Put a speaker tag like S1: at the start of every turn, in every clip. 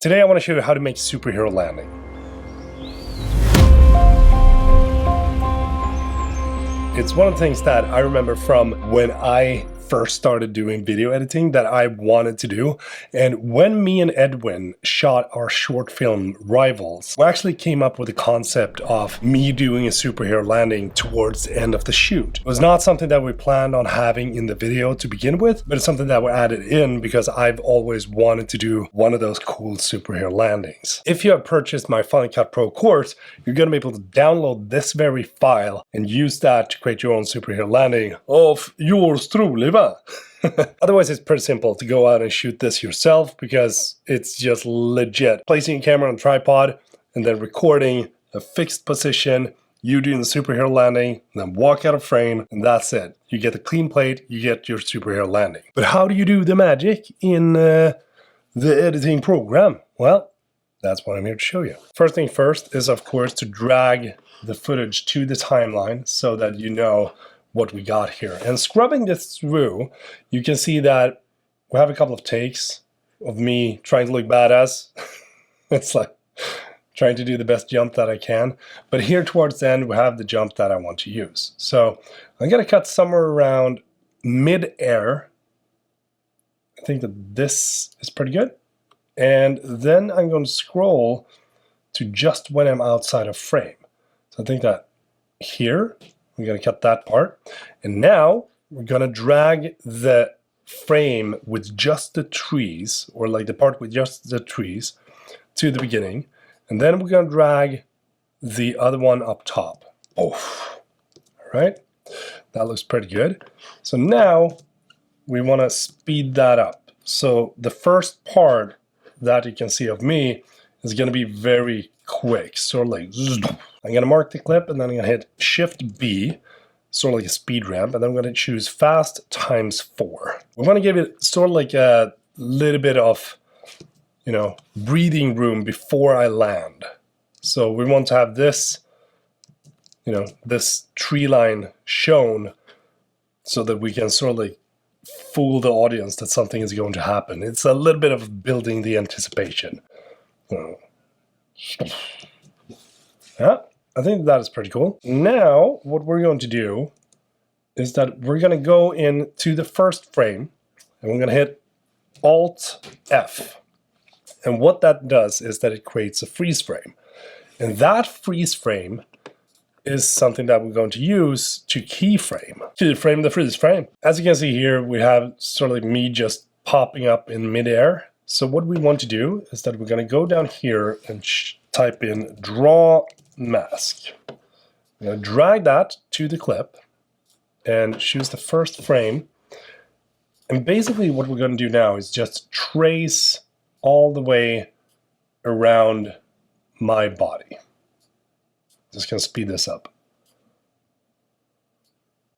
S1: Today I want to show you how to make superhero landing. It's one of the things that I remember from when I first started doing video editing that I wanted to do. And when me and Edwin shot our short film Rivals, we actually came up with the concept of me doing a superhero landing towards the end of the shoot. It was not something that we planned on having in the video to begin with, but it's something that we added in because I've always wanted to do one of those cool superhero landings. If you have purchased my Final Cut Pro course, you're going to be able to download this very file and use that to create your own superhero landing of yours truly. Otherwise, it's pretty simple to go out and shoot this yourself because it's just legit. Placing a camera on a tripod and then recording a fixed position, you doing the superhero landing, and then walk out of frame, and that's it. You get the clean plate, you get your superhero landing. But how do you do the magic in the editing program? Well, that's what I'm here to show you. First thing first is, of course, to drag the footage to the timeline so that you know what we got here. And scrubbing this through, you can see that we have a couple of takes of me trying to look badass. It's like trying to do the best jump that I can. But here towards the end, we have the jump that I want to use. So I'm going to cut somewhere around mid-air. I think that this is pretty good. And then I'm going to scroll to just when I'm outside of frame. So I think that here, we're going to cut that part. And now we're going to drag the frame with just the trees, or like the part with just the trees, to the beginning. And then we're going to drag the other one up top. Oh, all right. That looks pretty good. So now we want to speed that up. So the first part that you can see of me is going to be very quick. So like, I'm going to mark the clip and then I'm going to hit Shift B, sort of like a speed ramp, and then I'm going to choose fast ×4. We want to give it sort of like a little bit of, you know, breathing room before I land. So we want to have this, you know, this tree line shown so that we can sort of like fool the audience that something is going to happen. It's a little bit of building the anticipation. Yeah, I think that is pretty cool. Now, what we're going to do is that we're going to go into the first frame and we're going to hit Alt-F. And what that does is that it creates a freeze frame. And that freeze frame is something that we're going to use to keyframe the freeze frame. As you can see here, we have sort of like me just popping up in midair. So what we want to do is that we're going to go down here and type in draw mask. I'm going to drag that to the clip and choose the first frame. And basically what we're going to do now is just trace all the way around my body. Just going to speed this up.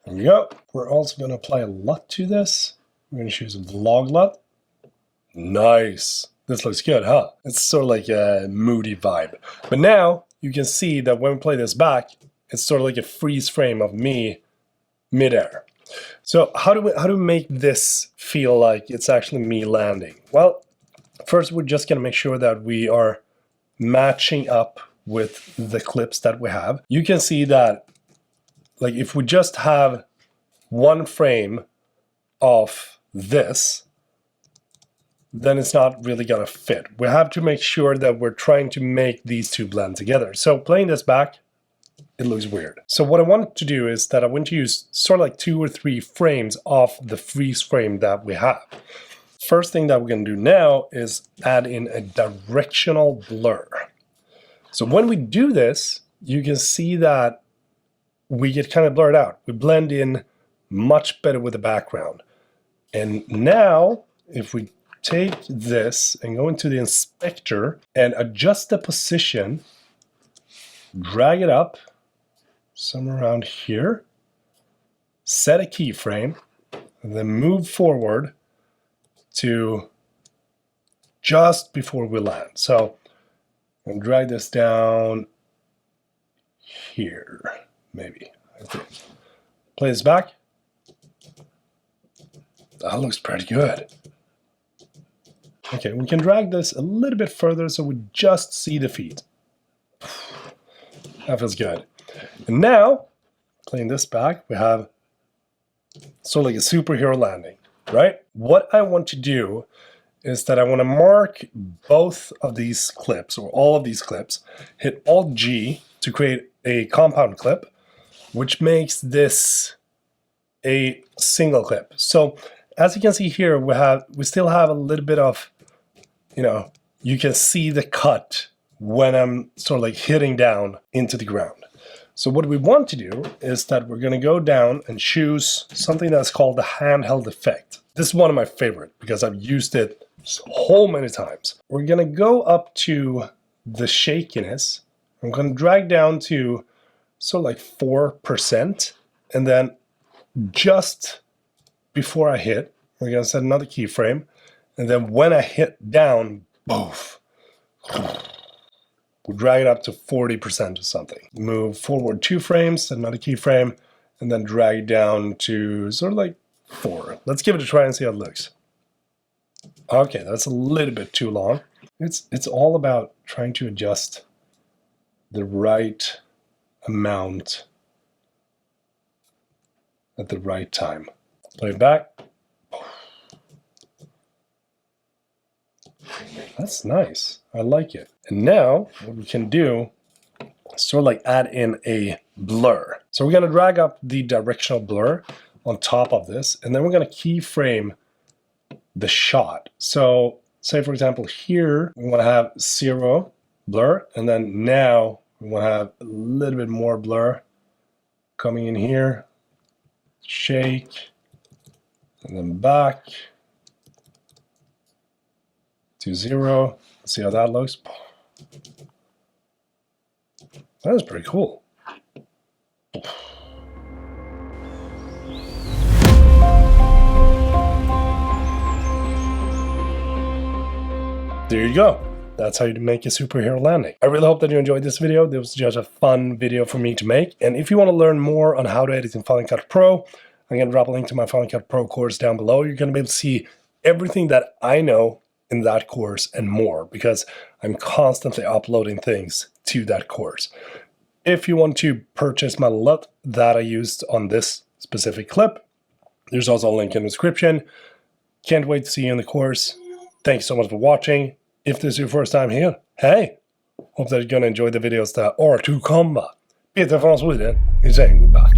S1: There we go. We're also going to apply a LUT to this. We're going to choose a vlog LUT. Nice. This looks good, huh? It's sort of like a moody vibe. But now you can see that when we play this back, it's sort of like a freeze frame of me midair. So how do we make this feel like it's actually me landing? Well, first we're just going to make sure that we are matching up with the clips that we have. You can see that, like, if we just have one frame of this, then it's not really gonna fit. We have to make sure that we're trying to make these two blend together. So playing this back, it looks weird. So what I want to do is that I want to use sort of like 2 or 3 frames of the freeze frame that we have. First thing that we're gonna do now is add in a directional blur. So when we do this, you can see that we get kind of blurred out. We blend in much better with the background. And now, if we take this and go into the inspector and adjust the position, drag it up somewhere around here, set a keyframe, and then move forward to just before we land. So I'm gonna drag this down here, maybe, I think. Play this back. That looks pretty good. Okay, we can drag this a little bit further so we just see the feet. That feels good. And now, clean this back, we have sort of like a superhero landing, right? What I want to do is that I want to mark both of these clips, or all of these clips, hit Alt-G to create a compound clip, which makes this a single clip. So as you can see here, we still have a little bit of, you can see the cut when I'm sort of like hitting down into the ground. So what we want to do is that we're going to go down and choose something that's called the handheld effect. This is one of my favorite because I've used it so many times. We're going to go up to the shakiness. I'm going to drag down to sort of like 4%, and then just before I hit, we're going to set another keyframe, and then when I hit down, boof, we'll drag it up to 40% or something. Move forward 2 frames, set another keyframe, and then drag down to sort of like 4. Let's give it a try and see how it looks. Okay, that's a little bit too long. It's all about trying to adjust the right amount at the right time. Play it back. That's nice. I like it. And now what we can do is sort of like add in a blur. So we're going to drag up the directional blur on top of this, and then we're going to keyframe the shot. So say for example here we want to have 0 blur, and then now we want to have a little bit more blur coming in here, shake, and then back to 0. Let's see how that looks. That is pretty cool. There you go. That's how you make a superhero landing. I really hope that you enjoyed this video. This was just a fun video for me to make. And if you want to learn more on how to edit in Final Cut Pro, I'm going to drop a link to my Final Cut Pro course down below. You're going to be able to see everything that I know in that course and more, because I'm constantly uploading things to that course. If you want to purchase my LUT that I used on this specific clip, there's also a link in the description. Can't wait to see you in the course. Thanks so much for watching. If this is your first time here, hey, hope that you're going to enjoy the videos that are to come. Peter from Sweden is saying goodbye.